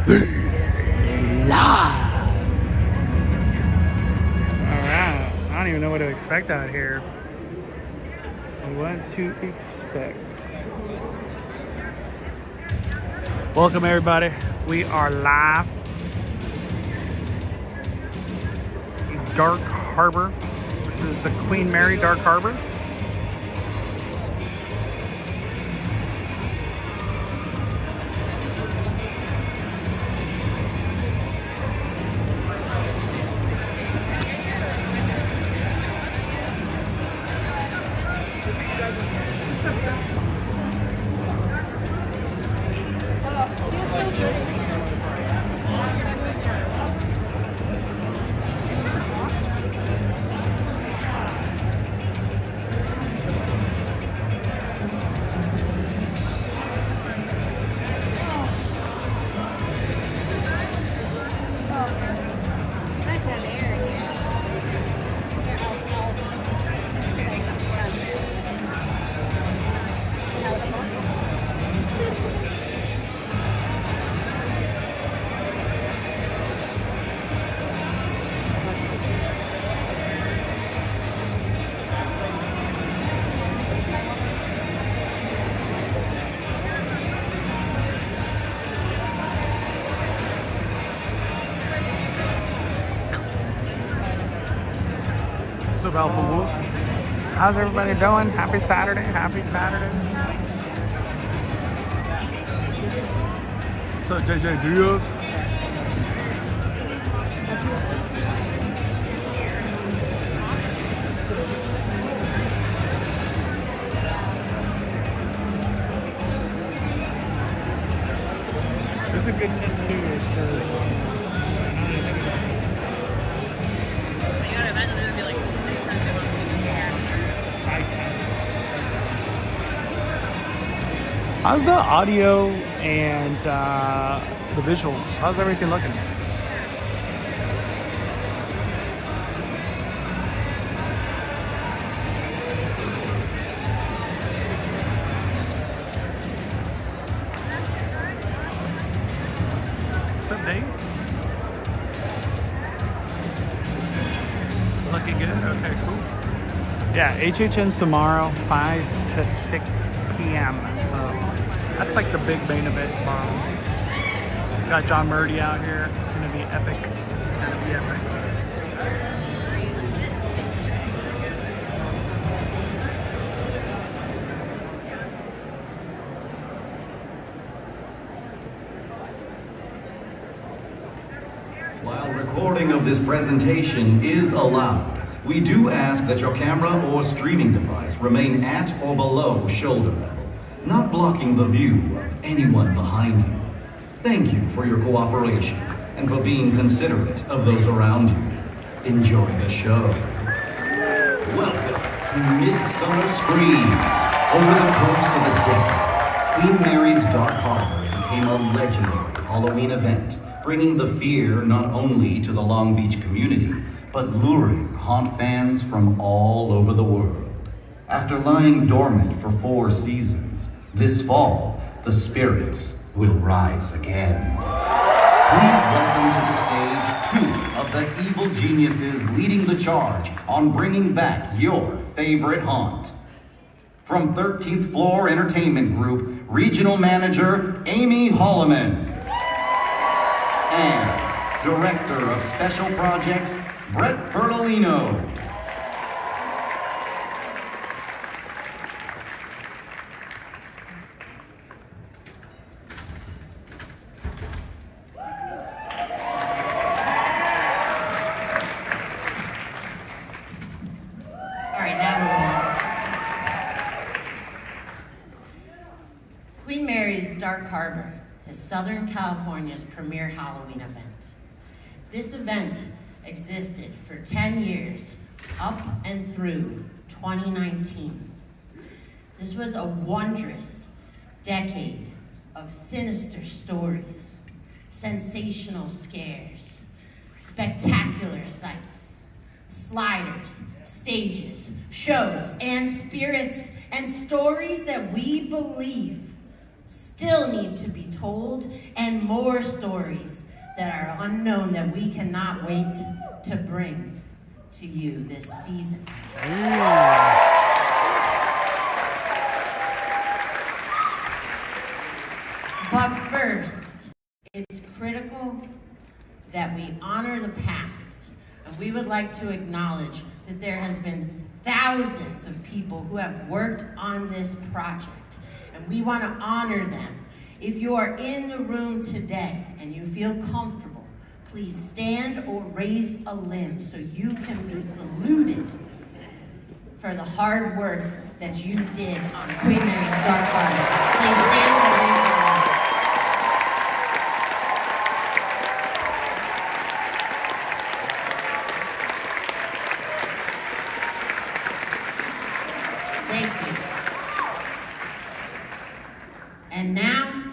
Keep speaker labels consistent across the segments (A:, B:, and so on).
A: Live. Alright, I don't even know what to expect out here. What to expect. Welcome everybody. We are live. Dark Harbor. This is the Queen Mary Dark Harbor. Alpha Wolf. How's everybody doing? Happy Saturday. Happy Saturday. What's up, JJ Diaz? This is a good test too. How's the audio and the visuals? How's everything looking? What's up, Dave? Looking good? Okay, cool. Yeah, HHN's tomorrow, 5 to 6 p.m. So that's like the big main event tomorrow. Got John Murdy out here. It's gonna be epic. It's gonna be epic.
B: While recording of this presentation is allowed, we do ask that your camera or streaming device remain at or below shoulder level, not blocking the view of anyone behind you. Thank you for your cooperation and for being considerate of those around you. Enjoy the show. Welcome to Midsummer Scream. Over the course of a decade, Queen Mary's Dark Harbor became a legendary Halloween event, bringing the fear not only to the Long Beach community, but luring haunt fans from all over the world. After lying dormant for 4 seasons, this fall, the spirits will rise again. Please welcome to the stage 2 of the evil geniuses leading the charge on bringing back your favorite haunt. From 13th Floor Entertainment Group, Regional Manager Amy Holloman. And Director of Special Projects, Brett Bertolino.
C: Queen Mary's Dark Harbor is Southern California's premier Halloween event. This event existed for 10 years, up and through 2019. This was a wondrous decade of sinister stories, sensational scares, spectacular sights, sliders, stages, shows, and spirits, and stories that we believe still need to be told, and more stories that are unknown that we cannot wait to bring to you this season. But first, it's critical that we honor the past, and we would like to acknowledge that there has been thousands of people who have worked on this project, and we want to honor them. If you are in the room today and you feel comfortable, please stand or raise a limb so you can be saluted for the hard work that you did on Queen Mary's Dark Harbor. Please stand or raise a limb. Thank you. And now,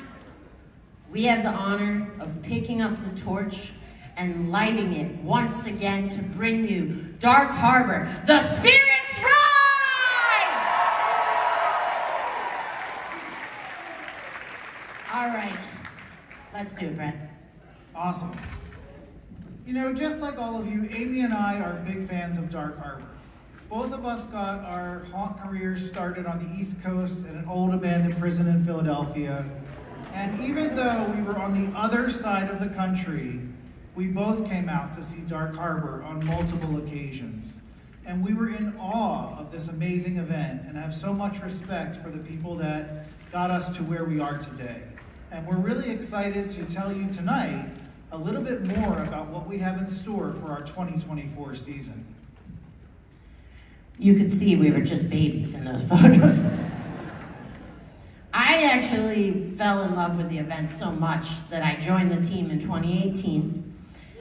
C: we have the honor of picking up the torch and lighting it once again to bring you Dark Harbor, The Spirits Rise! All right, let's do it, Brett.
D: Awesome. You know, just like all of you, Amy and I are big fans of Dark Harbor. Both of us got our haunt careers started on the East Coast in an old abandoned prison in Philadelphia. And even though we were on the other side of the country, we both came out to see Dark Harbor on multiple occasions. And we were in awe of this amazing event and have so much respect for the people that got us to where we are today. And we're really excited to tell you tonight a little bit more about what we have in store for our 2024 season.
C: You could see we were just babies in those photos. I actually fell in love with the event so much that I joined the team in 2018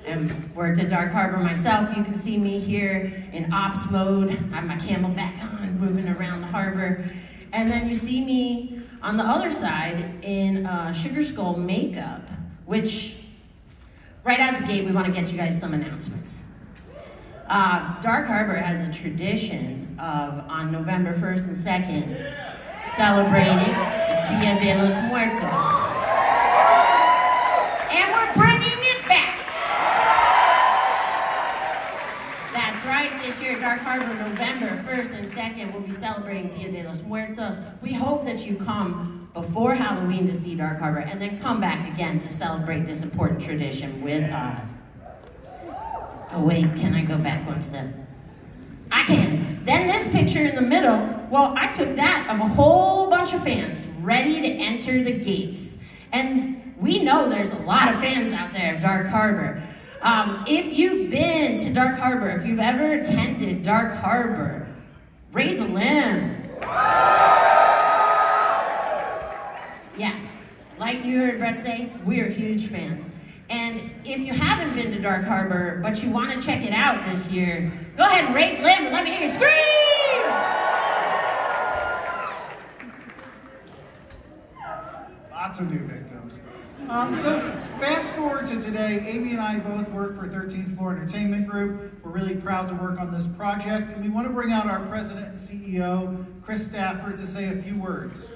C: and worked at Dark Harbor myself. You can see me here in ops mode. I have my camelback on, moving around the harbor. And then you see me on the other side in Sugar Skull makeup, which right out the gate, we want to get you guys some announcements. Dark Harbor has a tradition of, on November 1st and 2nd, celebrating Dia de los Muertos. And we're bringing it back. That's right, this year Dark Harbor, November 1st and 2nd, we'll be celebrating Dia de los Muertos. We hope that you come before Halloween to see Dark Harbor and then come back again to celebrate this important tradition with us. Oh wait, can I go back one step? I can. Then this picture in the middle, well, I took that of a whole bunch of fans ready to enter the gates. And we know there's a lot of fans out there of Dark Harbor. If you've been to Dark Harbor, if you've ever attended Dark Harbor, raise a limb. Yeah, like you heard Brett say, we're huge fans. And if you haven't been to Dark Harbor, but you want to check it out this year, go ahead and raise a limb and let me hear you scream!
D: Lots of new victims. So fast forward to today, Amy and I both work for 13th Floor Entertainment Group. We're really proud to work on this project, and we want to bring out our president and CEO, Chris Stafford, to say a few words.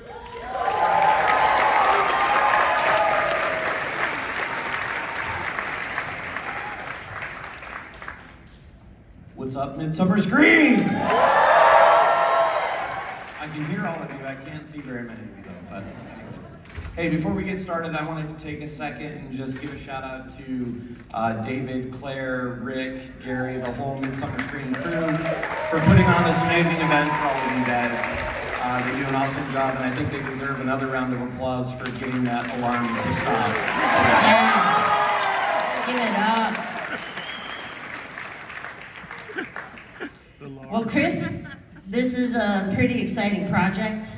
E: What's up, Midsummer Scream? I can hear all of you. I can't see very many of you though, but anyways. Hey, before we get started, I wanted to take a second and just give a shout out to David, Claire, Rick, Gary, the whole Midsummer Scream crew for putting on this amazing event for all of you guys. They do an awesome job, and I think they deserve another round of applause for getting that alarm to stop.
C: Yes. Give it up. Well, Chris, this is a pretty exciting project.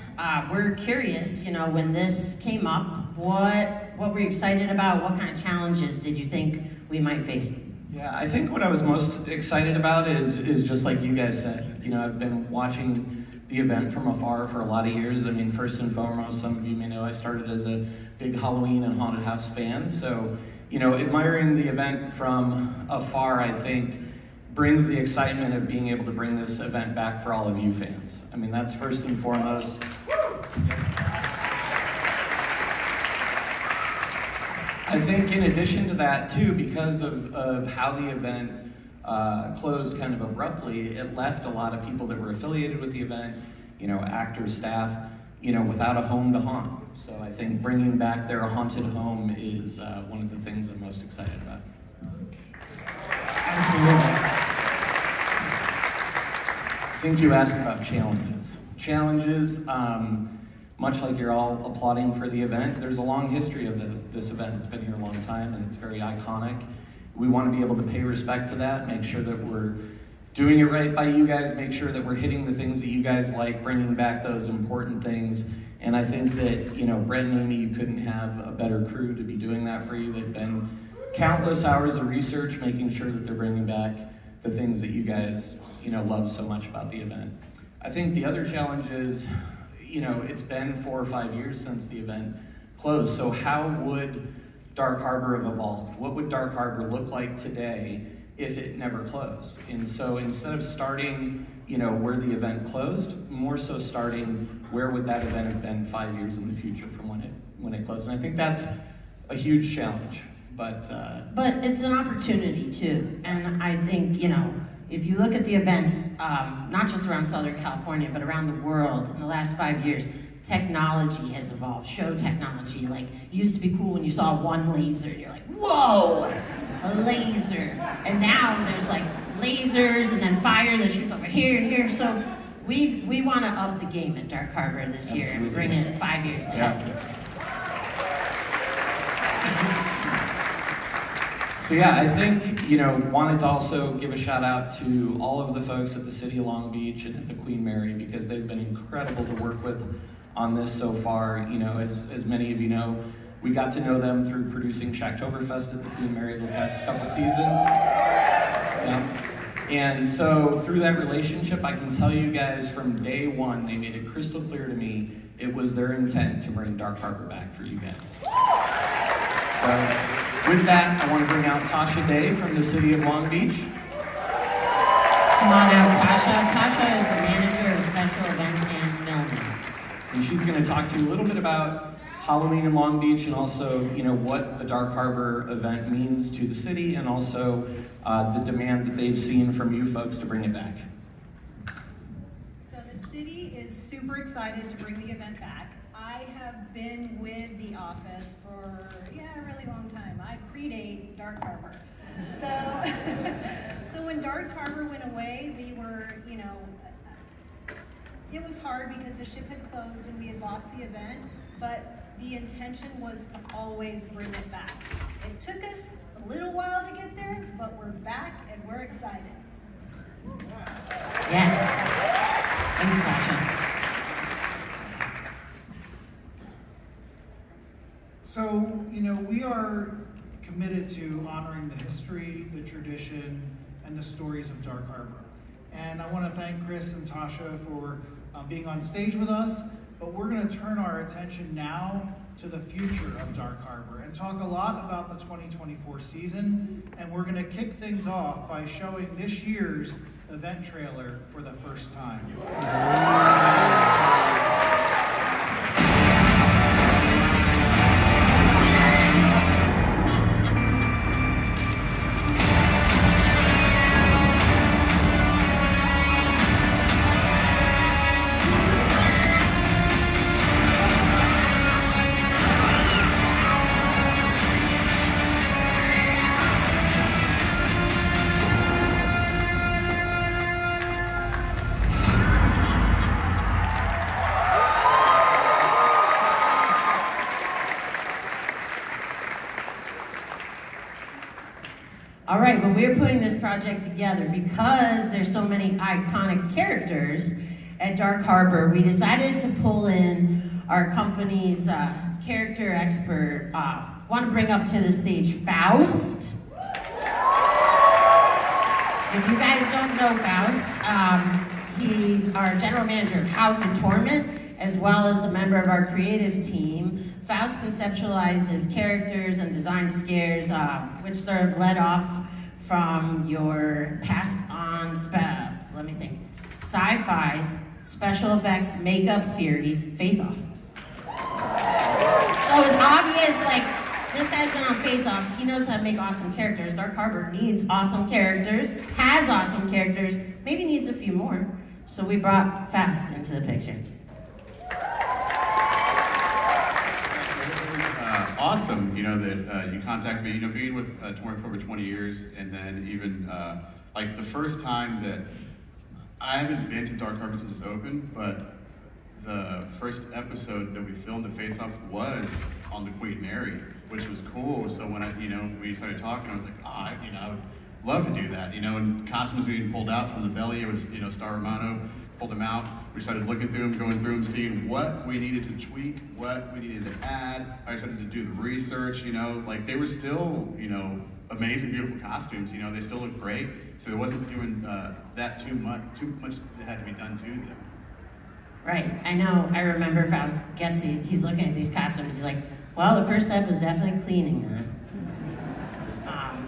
C: We're curious, you know, when this came up, what were you excited about? What kind of challenges did you think we might face?
E: Yeah, I think what I was most excited about is just like you guys said. You know, I've been watching the event from afar for a lot of years. I mean, first and foremost, some of you may know I started as a big Halloween and haunted house fan. So, you know, admiring the event from afar, I think, brings the excitement of being able to bring this event back for all of you fans. I mean, that's first and foremost. I think in addition to that too, because of how the event closed kind of abruptly, it left a lot of people that were affiliated with the event, actors, staff, without a home to haunt. So I think bringing back their haunted home is one of the things I'm most excited about.
C: Absolutely.
E: I think you asked about challenges. Challenges, much like you're all applauding for the event, there's a long history of this event. It's been here a long time and it's very iconic. We want to be able to pay respect to that, make sure that we're doing it right by you guys, make sure that we're hitting the things that you guys like, bringing back those important things. And I think that, Brett and Amy, you couldn't have a better crew to be doing that for you. They've been countless hours of research, making sure that they're bringing back the things that you guys, love so much about the event. I think the other challenge is, it's been 4 or 5 years since the event closed. So how would Dark Harbor have evolved? What would Dark Harbor look like today if it never closed? And so instead of starting, where the event closed, more so starting where would that event have been 5 years in the future from when it closed. And I think that's a huge challenge. But
C: it's an opportunity too. And I think, if you look at the events, not just around Southern California, but around the world in the last 5 years, technology has evolved. Show technology, like, it used to be cool when you saw one laser, and you're like, whoa, a laser. And now there's like lasers and then fire that shoots over here and here. So we want to up the game at Dark Harbor this year and bring it 5 years ahead.
E: Yeah. So yeah, I think, wanted to also give a shout out to all of the folks at the City of Long Beach and at the Queen Mary, because they've been incredible to work with on this so far. As many of you know, we got to know them through producing Shacktoberfest at the Queen Mary the past couple seasons. Yeah. And so through that relationship, I can tell you guys from day one, they made it crystal clear to me it was their intent to bring Dark Harbor back for you guys. So with that, I want to bring out Tasha Day from the City of Long Beach.
C: Come on out, Tasha. Tasha is the manager of special events and filming.
E: And she's going to talk to you a little bit about Halloween in Long Beach and also, what the Dark Harbor event means to the city and also the demand that they've seen from you folks to bring it back.
F: So the city is super excited to bring the event back. I have been with the office for, a really long time. I predate Dark Harbor. So when Dark Harbor went away, we were, it was hard because the ship had closed and we had lost the event, but the intention was to always bring it back. It took us a little while to get there, but we're back and we're excited.
C: Yes. Thanks, Tasha.
D: So, we are committed to honoring the history, the tradition, and the stories of Dark Harbor. And I want to thank Chris and Tasha for being on stage with us, but we're going to turn our attention now to the future of Dark Harbor and talk a lot about the 2024 season. And we're going to kick things off by showing this year's event trailer for the first time.
C: All right, well, we're putting this project together because there's so many iconic characters at Dark Harbor. We decided to pull in our company's character expert. Want to bring up to the stage Faust. If you guys don't know Faust, he's our general manager of House of Torment, as well as a member of our creative team. Faust conceptualizes characters and designs scares, which sort of led off from your passed on, sci-fi's special effects makeup series, Face Off. So it was obvious, this guy's been on Face Off. He knows how to make awesome characters. Dark Harbor needs awesome characters, has awesome characters, maybe needs a few more. So we brought Faust into the picture.
G: Awesome, you know, that you contacted me, you know, being with Torment for over 20 years, and then even, like, the first time that, I haven't been to Dark Harbor since it's open, but the first episode that we filmed at Face Off was on the Queen Mary, which was cool. So when we started talking, I was like, I would love to do that, and costumes being pulled out from the belly. It was, Star Romano pulled them out. We started looking through them, going through them, seeing what we needed to tweak, what we needed to add. I started to do the research, like they were still, amazing, beautiful costumes, they still look great. So there wasn't doing that too much that had to be done to them.
C: Right, I remember Faust gets he's looking at these costumes, he's like, well, the first step is definitely cleaning them.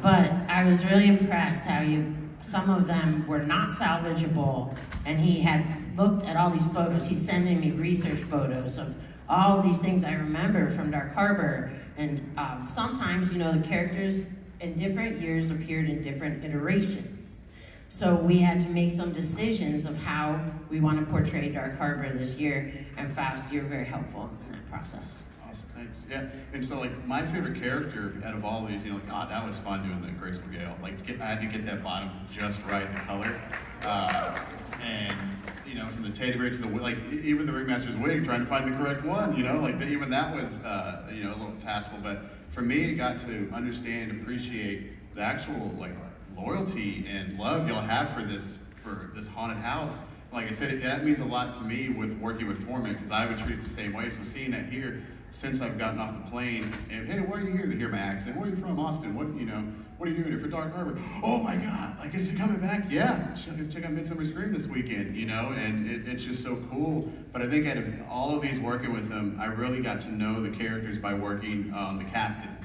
C: But I was really impressed how some of them were not salvageable, and he had looked at all these photos. He's sending me research photos of all these things I remember from Dark Harbor, and sometimes, the characters in different years appeared in different iterations. So we had to make some decisions of how we want to portray Dark Harbor this year, and Faust, you're very helpful in that process.
G: Awesome, thanks. Yeah, and so like my favorite character out of all these, that was fun doing the Graceful Gale. Like I had to get that bottom just right, the color, and from the teddy bear to the even the Ringmaster's wig, trying to find the correct one. Even that was a little taskful. But for me, it got to understand, appreciate the actual loyalty and love y'all have for this haunted house. Like I said, that means a lot to me with working with Torment, because I would treat it the same way. So seeing that here, since I've gotten off the plane, and hey, why are you here to hear my accent? Where are you from, Austin? What are you doing here for Dark Harbor? Oh my God, is it coming back? Yeah, check out Midsummer Scream this weekend, and it's just so cool. But I think out of all of these working with them, I really got to know the characters by working the captain.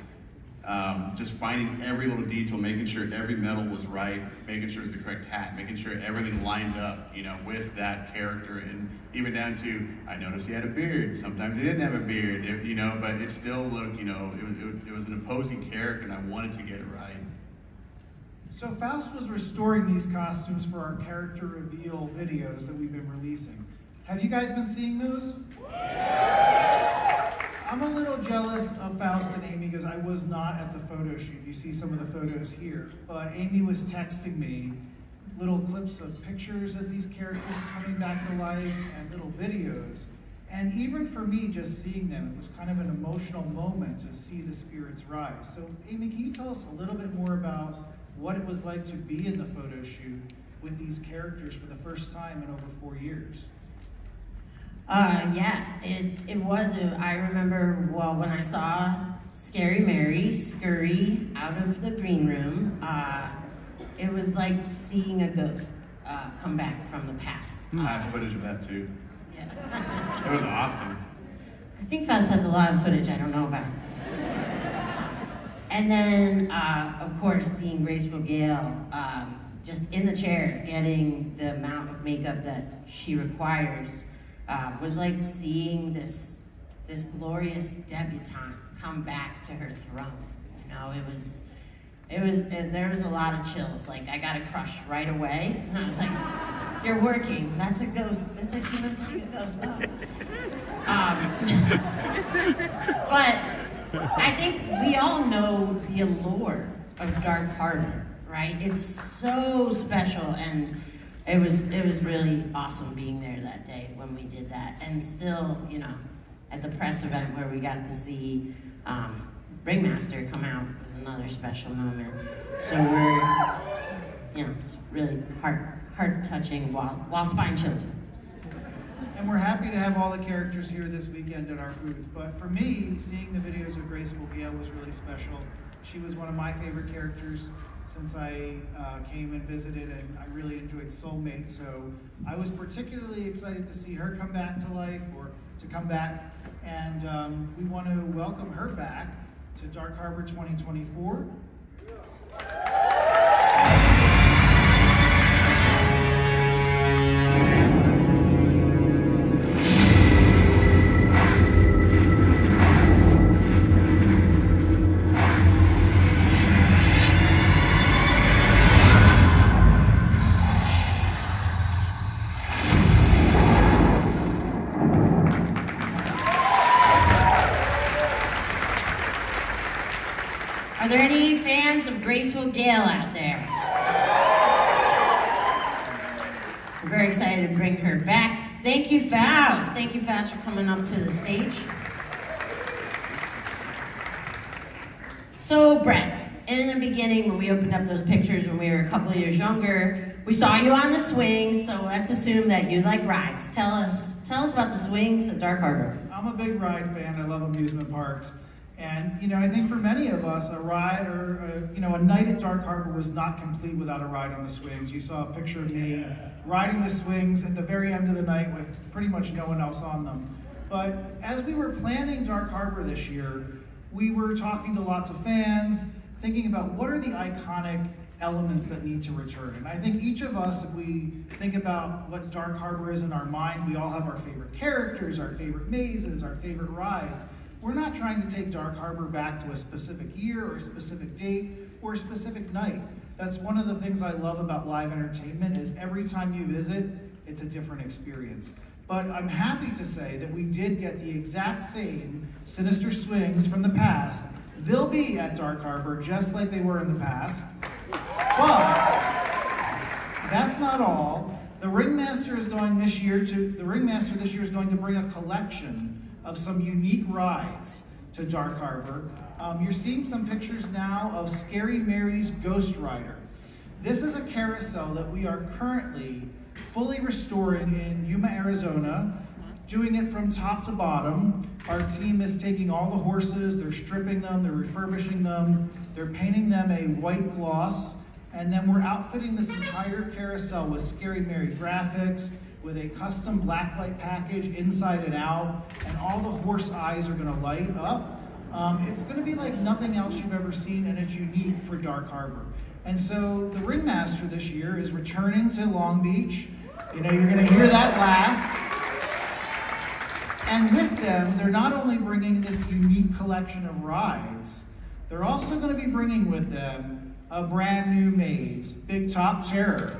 G: Just finding every little detail, making sure every metal was right, making sure it was the correct hat, making sure everything lined up, with that character, and even down to, I noticed he had a beard. Sometimes he didn't have a beard, but it still looked, it was an opposing character, and I wanted to get it right.
D: So Faust was restoring these costumes for our character reveal videos that we've been releasing. Have you guys been seeing those? I'm a little jealous of Faust and Amy because I was not at the photo shoot. You see some of the photos here. But Amy was texting me little clips of pictures as these characters were coming back to life and little videos. And even for me, just seeing them, it was kind of an emotional moment to see the spirits rise. So Amy, can you tell us a little bit more about what it was like to be in the photo shoot with these characters for the first time in over 4 years?
C: It was. I remember, when I saw Scary Mary scurry out of the green room, it was like seeing a ghost come back from the past.
G: I have footage of that too.
C: Yeah.
G: It was awesome.
C: I think Faust has a lot of footage I don't know about. And then, of course, seeing Graceful Gale just in the chair, getting the amount of makeup that she requires, was like seeing this glorious debutante come back to her throne. There was a lot of chills. Like, I got a crush right away, and I was like, "You're working. That's a ghost. That's a human being, a ghost." No. But I think we all know the allure of Dark Harbor, right? It's so special, and it was really awesome being there that day when we did that. And still, at the press event where we got to see Ringmaster come out was another special moment. So it's really heart-touching while spine-chilling.
D: And we're happy to have all the characters here this weekend at our booth. But for me, seeing the videos of Graceful Gale was really special. She was one of my favorite characters since I came and visited, and I really enjoyed Soulmate. So I was particularly excited to see her come back to life, or to come back. And we want to welcome her back to Dark Harbor 2024.
C: Are there any fans of Graceful Gale out there? We're very excited to bring her back. Thank you, Faust. Thank you, Faust, for coming up to the stage. So, Brett, in the beginning, when we opened up those pictures when we were a couple of years younger, we saw you on the swings, so let's assume that you like rides. Tell us about the swings at Dark Harbor.
D: I'm a big ride fan. I love amusement parks. And, you know, I think for many of us, a ride or, a night at Dark Harbor was not complete without a ride on the swings. You saw a picture of me riding the swings at the very end of the night with pretty much no one else on them. But as we were planning Dark Harbor this year, we were talking to lots of fans, thinking about what are the iconic elements that need to return. And I think each of us, if we think about what Dark Harbor is in our mind, we all have our favorite characters, our favorite mazes, our favorite rides. We're not trying to take Dark Harbor back to a specific year or a specific date or a specific night. That's one of the things I love about live entertainment is every time you visit, it's a different experience. But I'm happy to say that we did get the exact same sinister swings from the past. They'll be at Dark Harbor just like they were in the past. But that's not all. The Ringmaster this year is going to bring a collection of some unique rides to Dark Harbor. You're seeing some pictures now of Scary Mary's Ghost Rider. This is a carousel that we are currently fully restoring in Yuma, Arizona, doing it from top to bottom. Our team is taking all the horses, they're stripping them, they're refurbishing them, they're painting them a white gloss, and then we're outfitting this entire carousel with Scary Mary graphics, with a custom blacklight package inside and out, and all the horse eyes are gonna light up. It's gonna be like nothing else you've ever seen, and it's unique for Dark Harbor. And so the Ringmaster this year is returning to Long Beach. You know, you're gonna hear that laugh. And with them, they're not only bringing this unique collection of rides, they're also gonna be bringing with them a brand new maze, Big Top Terror.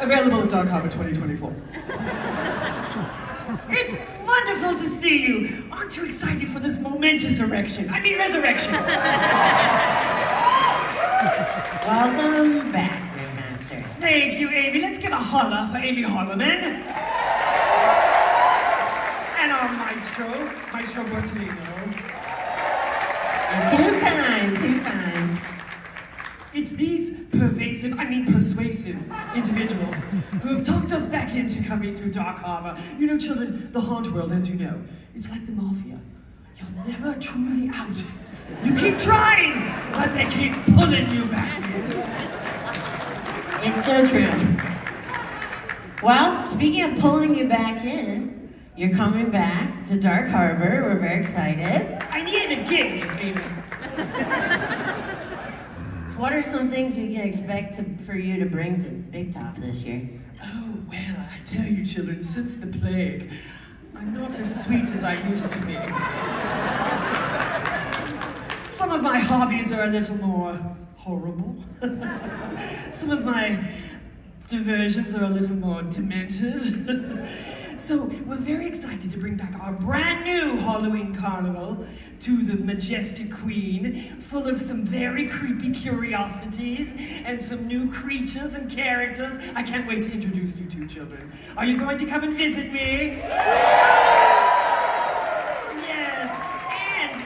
H: Available at Dark Harbor 2024. It's wonderful to see you. Aren't you excited for this momentous resurrection?
C: Welcome back, Ringmaster.
H: Thank you, Amy. Let's give a holla for Amy Holloman. And our Maestro Bortolino.
C: Too kind.
H: It's these persuasive individuals who have talked us back into coming to Dark Harbor. You know, children, the haunt world, as you know, it's like the mafia. You're never truly out. You keep trying, but they keep pulling you back in.
C: It's so true. Well, speaking of pulling you back in, you're coming back to Dark Harbor. We're very excited.
H: I needed a gig, Amy.
C: What are some things we can expect for you to bring to Big Top this year?
H: Oh, well, I tell you, children, since the plague, I'm not as sweet as I used to be. Some of my hobbies are a little more horrible. Some of my diversions are a little more demented. So we're very excited to bring back our brand new Halloween carnival to the majestic Queen, full of some very creepy curiosities and some new creatures and characters. I can't wait to introduce you to, children. Are you going to come and visit me? Yes, and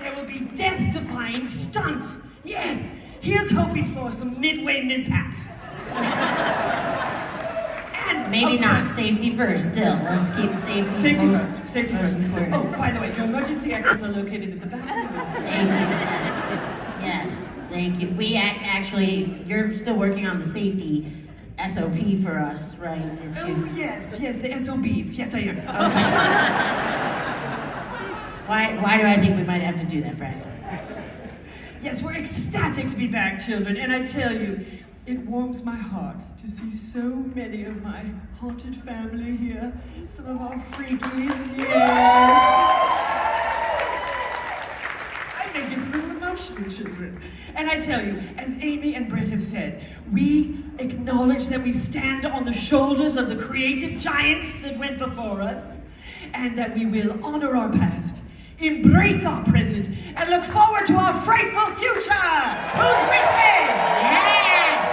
H: there will be death-defying stunts. Yes, here's hoping for some midway mishaps.
C: Maybe not. Safety first, still. Let's keep safety
H: first. Safety first. Oh, by the way, your emergency exits are located at the back of the room.
C: Thank you. Yes, thank you. We actually, you're still working on the safety SOP for us, right?
H: Oh, yes, the SOBs. Yes, I am.
C: Okay. Why do I think we might have to do that, Brad?
H: Yes, we're ecstatic to be back, children, and I tell you, it warms my heart to see so many of my haunted family here. Some of our freakies, yes. I may get a little emotional, children. And I tell you, as Amy and Brett have said, we acknowledge that we stand on the shoulders of the creative giants that went before us, and that we will honor our past, embrace our present, and look forward to our frightful future. Who's with me?
C: Yes!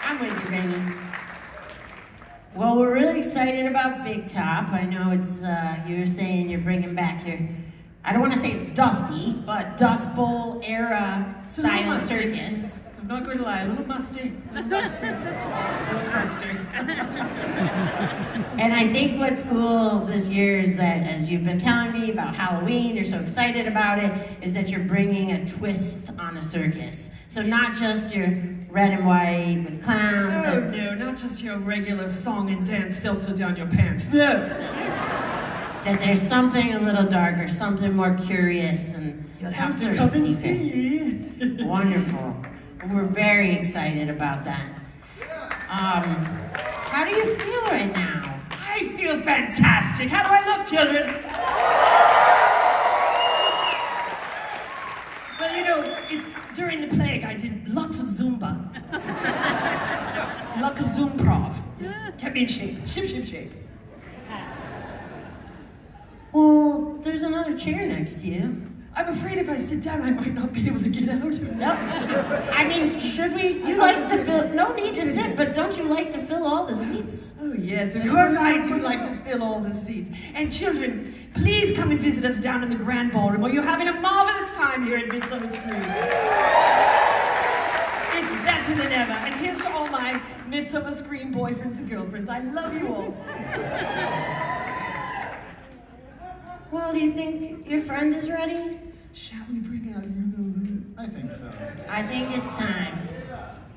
C: I'm with you, baby. Well, we're really excited about Big Top. I know it's, you're saying you're bringing back your, I don't want to say it's dusty, but Dust Bowl era style circus.
H: I'm not going to lie, a little musty, a little crusty.
C: And I think what's cool this year is that, as you've been telling me about Halloween, you're so excited about it, is that you're bringing a twist on a circus. So not just your red and white with clowns.
H: Oh, no, not just your regular song and dance seltzer down your pants. No.
C: That there's something a little darker, something more curious, and
H: You'll
C: some
H: have to
C: sort
H: come
C: of
H: and
C: secret.
H: see.
C: Wonderful. We're very excited about that. How do you feel right now?
H: I feel fantastic. How do I look, children? Well, you know, it's during the plague I did lots of Zumba. Lots of Zoom-prov. Yes. Kept me in shape. Shape.
C: Well, there's another chair next to you.
H: I'm afraid if I sit down, I might not be able to get out of it.
C: No. I mean, should we? You like to fill, no need to sit, but don't you like to fill all the seats?
H: Oh yes, of course I do like to fill all the seats. And children, please come and visit us down in the Grand Ballroom, where you're having a marvelous time here at Midsummer Scream. It's better than ever. And here's to all my Midsummer Scream boyfriends and girlfriends. I love you all.
C: Well, do you think your friend is ready?
H: Shall we bring out you-know-who?
D: I think so.
C: I think it's time.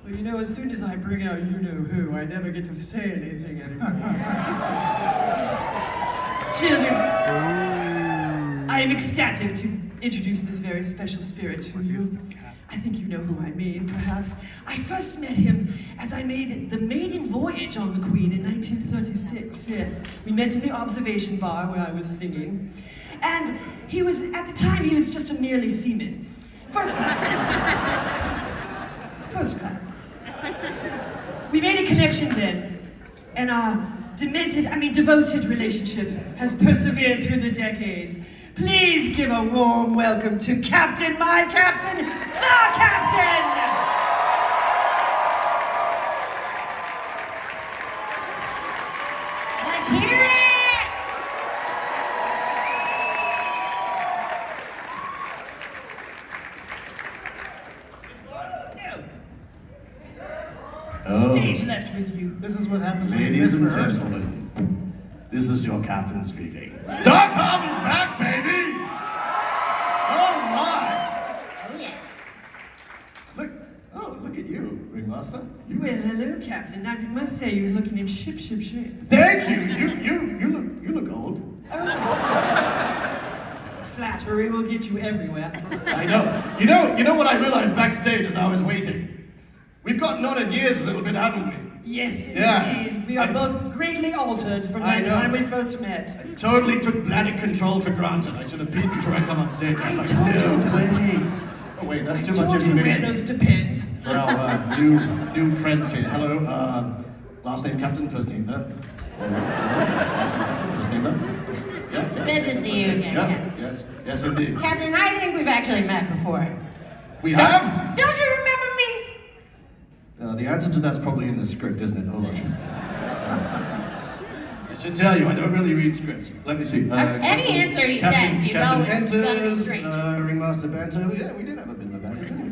H: Well, you know, as soon as I bring out you-know-who, I never get to say anything anymore. Children, I am ecstatic to introduce this very special spirit to you. I think you know who I mean, perhaps. I first met him as I made the maiden voyage on the Queen in 1936, yes. We met in the observation bar where I was singing. And he was, at the time, he was just a merely seaman. First class. First class. We made a connection then, and our devoted relationship has persevered through the decades. Please give a warm welcome to Captain, my Captain, the Captain!
C: Let's hear it!
H: Stage left with you.
D: This is what happens when you
G: Ladies
D: miss
G: and
D: rehearsal.
G: gentlemen, this is your captain speaking. Dark Harbor's back, baby! Oh my!
C: Oh yeah.
G: Look at you, Ringmaster.
H: Well, hello, Captain. I must say you're looking in shape.
G: Thank you. You look old.
H: Flattery will get you everywhere.
G: I know. You know what I realized backstage as I was waiting? We've gotten on in years a little bit, haven't we?
H: Yes,
G: Yeah.
H: indeed. We are both greatly altered from
G: I
H: the
G: know.
H: time we first met.
G: Totally took bladder control for granted. I should have peed before I come on stage. I was like,
H: told
G: no
H: you.
G: way. Oh wait, that's too much
H: Told you where
G: information.
H: those depends.
G: For our new friends here. Hello.
I: Last name Captain, first name there. Last name Captain, first name there. Yeah.
C: Good to see you again,
I: Yeah.
C: Captain.
I: Yes, indeed.
C: Captain, I think we've actually met before.
I: We have?
C: Don't you remember me?
I: The answer to that's probably in the script, isn't it? Hold on. I should tell you, I don't really read scripts. Let me see.
C: Any answer he says, you know it's gonna be
I: enters,
C: strange.
I: Ringmaster banter. Yeah, we did have a bit of a banter, didn't we?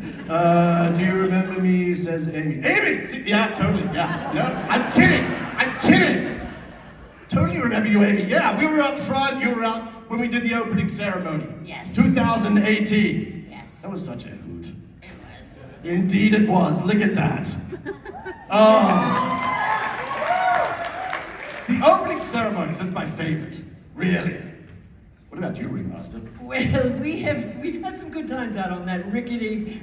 I: Do you remember me? Says Amy. Amy! See, yeah, totally, yeah. No, I'm kidding! Totally remember you, Amy. Yeah, we were up front, you were out when we did the opening ceremony.
C: Yes.
I: 2018.
C: Yes.
I: That was such a hoot.
C: It was.
I: Indeed it was. Look at that. Oh. The opening ceremonies, that's my favorite. Really. What about you, Ringmaster?
H: Well, we've had some good times out on that rickety,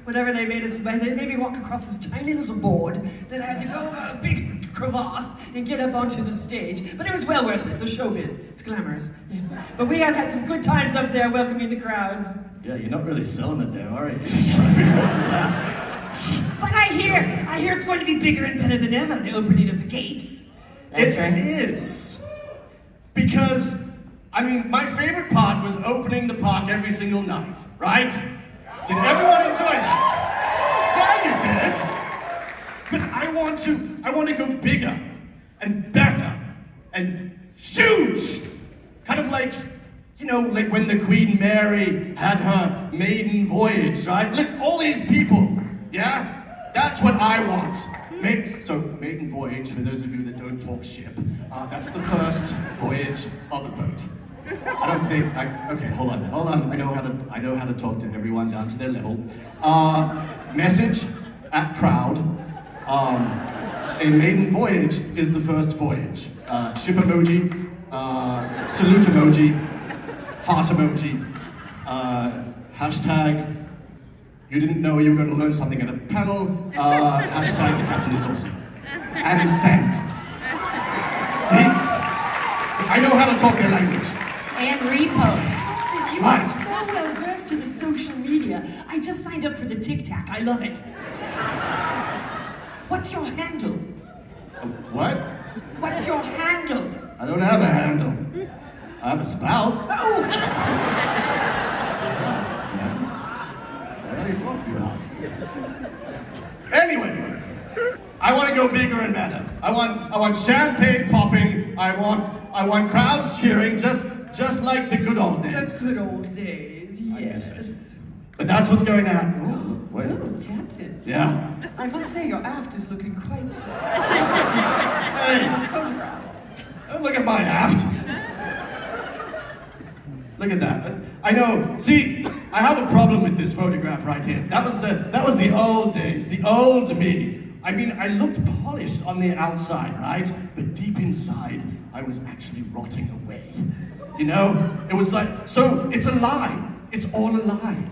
H: whatever they made us. They made me walk across this tiny little board. Then I had to go over a big crevasse and get up onto the stage. But it was well worth it. The showbiz, it's glamorous. Yes. But we have had some good times up there, welcoming the crowds.
I: Yeah, you're not really selling it there, are you? What was that?
H: But I hear it's going to be bigger and better than ever. The opening of the gates.
C: That's right.
I: It is. Because, I mean, my favorite part was opening the park every single night, right? Did everyone enjoy that? Yeah, you did. But I want to go bigger and better and huge. Kind of like, you know, like when the Queen Mary had her maiden voyage, right? Look, all these people, yeah? That's what I want. Maiden voyage, for those of you that don't talk ship, that's the first voyage of a boat. Okay, hold on. I know how to talk to everyone down to their level. Message at crowd. A maiden voyage is the first voyage. Ship emoji, salute emoji, heart emoji, hashtag, you didn't know you were going to learn something at a panel, hashtag the captain is awesome. And send. See? I know how to talk their language.
C: And repost.
H: You are so well versed in the social media. I just signed up for the TikTok. I love it. What's your handle?
I: What?
H: What's your handle?
I: I don't have a handle. I have a spout.
H: Oh, Captain!
I: What are you talking about? Anyway, I want to go bigger and better. I want champagne popping. I want crowds cheering, just like the good old days.
H: The good old days, yes.
I: But that's what's going to happen. Oh, wait.
H: Oh, Captain.
I: Yeah.
H: I must say your aft is looking quite...
I: Hey,
H: This photograph.
I: don't look at my aft. Look at that. I know. See, I have a problem with this photograph right here. That was the old days, the old me. I mean, I looked polished on the outside, right? But deep inside, I was actually rotting away. You know? It was like, so it's a lie. It's all a lie.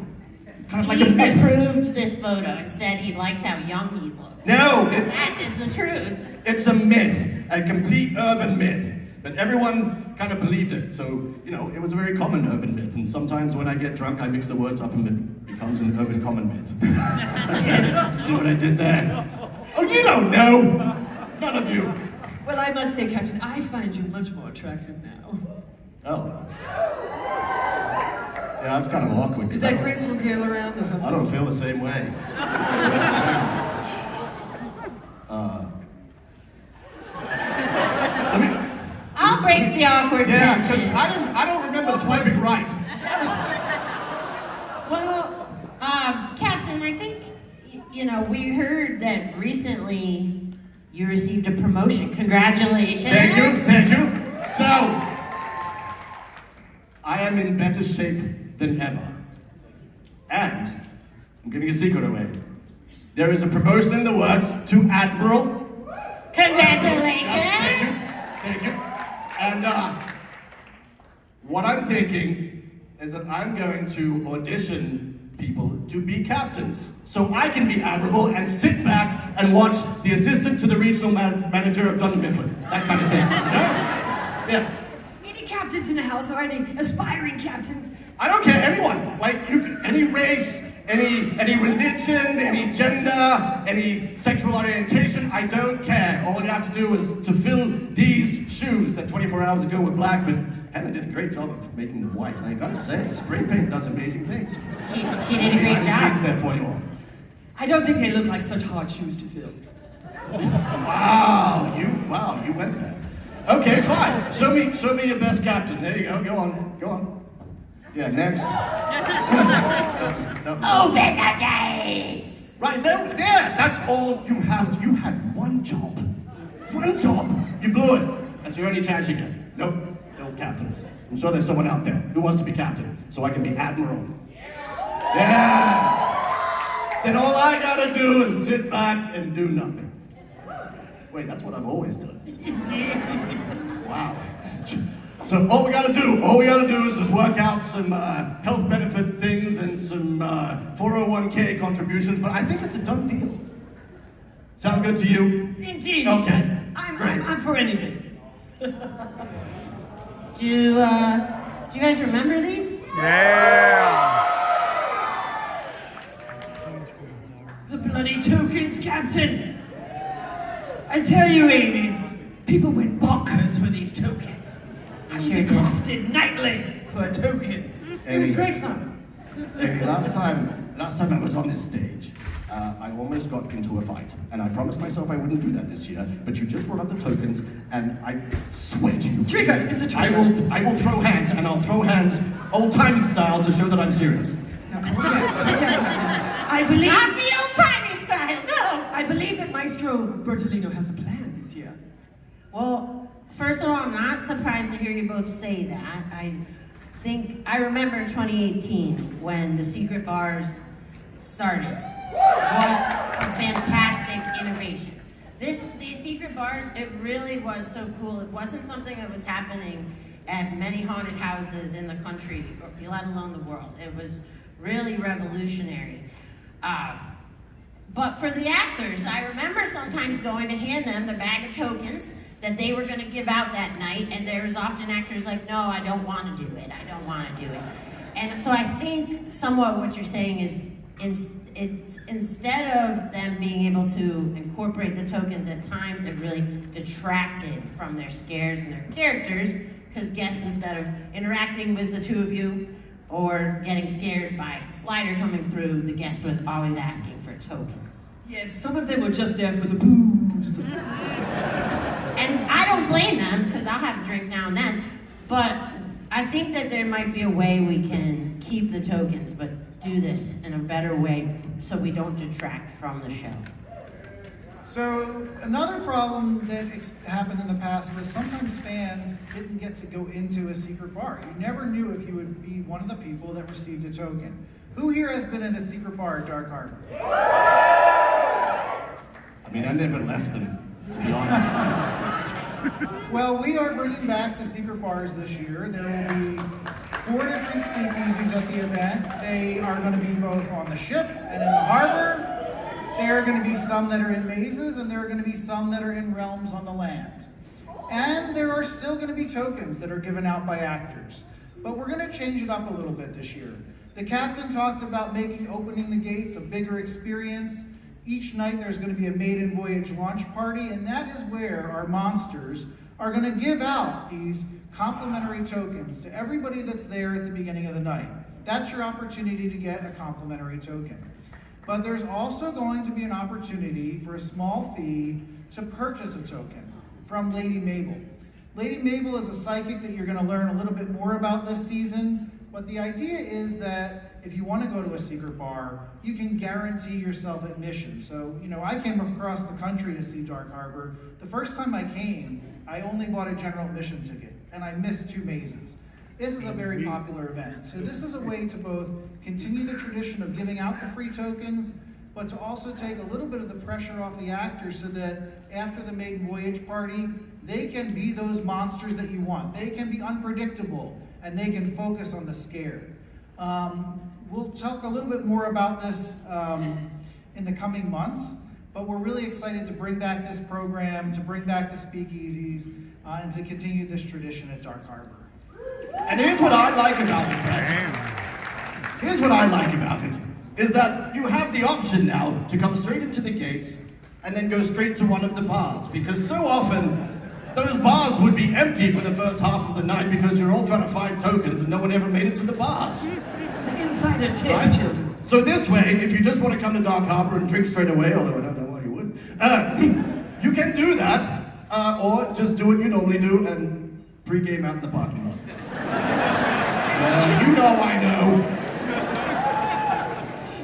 I: Kind of like a
C: He
I: myth.
C: approved this photo and said he liked how young he looked.
I: No,
C: That is the truth.
I: it's a myth, a complete urban myth. But everyone kind of believed it. So, you know, it was a very common urban myth. And sometimes when I get drunk, I mix the words up and it becomes an urban common myth. See what I did there? Oh, you don't know! None of you.
H: Well, I must say, Captain, I find you much more attractive now.
I: Oh. Yeah, that's kind of awkward.
H: Is that graceful Gale around the hustle?
I: I don't feel the same way. Let me...
C: I'll break the awkward
I: Yeah, because
C: tension.
I: I don't remember swiping right.
C: Well, Captain, I think, you know, we heard that recently you received a promotion. Congratulations.
I: Thank you. So, I am in better shape than ever. And, I'm giving a secret away. There is a promotion in the works to Admiral.
C: Congratulations.
I: Thank you. And what I'm thinking is that I'm going to audition people to be captains. So I can be Admiral and sit back and watch the assistant to the regional manager of Dunder Mifflin. That kind of thing. You know? Yeah.
H: Any captains in the house or any aspiring captains?
I: I don't care, anyone. Like, you can, any race, any religion, any gender, any sexual orientation, I don't care. All you have to do is to fill these shoes that 24 hours ago were black, but Hannah did a great job of making them white. I gotta say, spray paint does amazing things.
C: She did a great
I: Behind the
C: job.
I: scenes there for you all.
H: I don't think they look like such hard shoes to fill.
I: Wow, you went there. Okay, fine. Show me your best captain. There you go. Go on. Yeah, next. That was-
C: Open the gates!
I: Right there. That's all you have to. You had one job. You blew it. That's your only chance you get. Nope. No captains. I'm sure there's someone out there who wants to be captain, so I can be admiral. Yeah. Then all I gotta do is sit back and do nothing. Wait, that's what I've always done. Wow. So all we gotta do is just work out some health benefit things and some 401k contributions, but I think it's a done deal. Sound good to you?
H: Indeed.
I: Okay.
H: I'm for anything.
C: Do you guys remember these?
A: Yeah.
H: The bloody tokens, Captain! I tell you, Amy, people went bonkers for these tokens. I was accosted nightly for a token. It was
I: Amy.
H: great fun.
I: Amy, last time I was on this stage, I almost got into a fight, and I promised myself I wouldn't do that this year, but you just brought up the tokens, and I swear to you.
H: Trigger! It's a trigger!
I: I will throw hands, and I'll throw hands old-timey style to show that I'm serious.
H: Now, calm down, Captain. I believe...
C: Not the old-timey style, no!
H: I believe that Maestro Bertolino has a plan this year.
C: Well, first of all, I'm not surprised to hear you both say that. I remember 2018 when the secret bars started. What a fantastic innovation. These secret bars, it really was so cool. It wasn't something that was happening at many haunted houses in the country, let alone the world. It was really revolutionary. But for the actors, I remember sometimes going to hand them the bag of tokens that they were going to give out that night, and there was often actors like, no, I don't want to do it. And so I think somewhat what you're saying is instead of them being able to incorporate the tokens at times, it really detracted from their scares and their characters, because guests, instead of interacting with the two of you or getting scared by Slider coming through, the guest was always asking for tokens.
H: Yes, some of them were just there for the booze.
C: And I don't blame them, because I'll have a drink now and then, but I think that there might be a way we can keep the tokens, but do this in a better way so we don't detract from the show.
D: So another problem that happened in the past was sometimes fans didn't get to go into a secret bar. You never knew if you would be one of the people that received a token. Who here has been in a secret bar at Dark Harbor?
I: I mean, I never left them, to be honest.
D: Well, we are bringing back the secret bars this year. There will be 4 different speakeasies at the event. They are going to be both on the ship and in the harbor. There are going to be some that are in mazes, and there are going to be some that are in realms on the land. And there are still going to be tokens that are given out by actors. But we're going to change it up a little bit this year. The captain talked about making opening the gates a bigger experience. Each night there's going to be a maiden voyage launch party, and that is where our monsters are going to give out these complimentary tokens to everybody that's there at the beginning of the night. That's your opportunity to get a complimentary token. But there's also going to be an opportunity for a small fee to purchase a token from Lady Mabel. Lady Mabel is a psychic that you're going to learn a little bit more about this season, but the idea is that if you want to go to a secret bar, you can guarantee yourself admission. So, I came across the country to see Dark Harbor. The first time I came, I only bought a general admission ticket, and I missed 2 mazes. This is a very popular event. So this is a way to both continue the tradition of giving out the free tokens, but to also take a little bit of the pressure off the actors so that after the maiden voyage party, they can be those monsters that you want. They can be unpredictable, and they can focus on the scare. We'll talk a little bit more about this in the coming months, but we're really excited to bring back this program, to bring back the speakeasies, and to continue this tradition at Dark Harbor.
I: And here's what I like about it, Brett. Here's what I like about it. is that you have the option now to come straight into the gates and then go straight to one of the bars, because so often those bars would be empty for the first half of the night because you're all trying to find tokens and no one ever made it to the bars.
H: It's an insider tip,
I: Right?
H: children.
I: So this way, if you just want to come to Dark Harbor and drink straight away, although I don't know why you would, you can do that, or just do what you normally do and pre-game out in the parking lot. You know I know.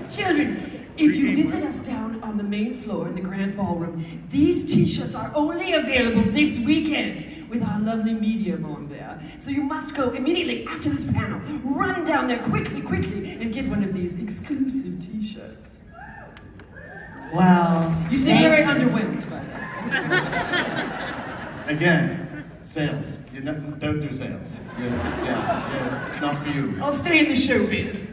H: Children, if you visit us down on the main floor in the grand ballroom, these t-shirts are only available this weekend with our lovely medium on there. So you must go immediately after this panel, run down there quickly, and get one of these exclusive t-shirts.
C: Well,
H: You seem
C: thank
H: very
C: you.
H: underwhelmed by that.
I: Again, sales. Don't do sales. Yeah, it's not for you.
H: I'll stay in the showbiz.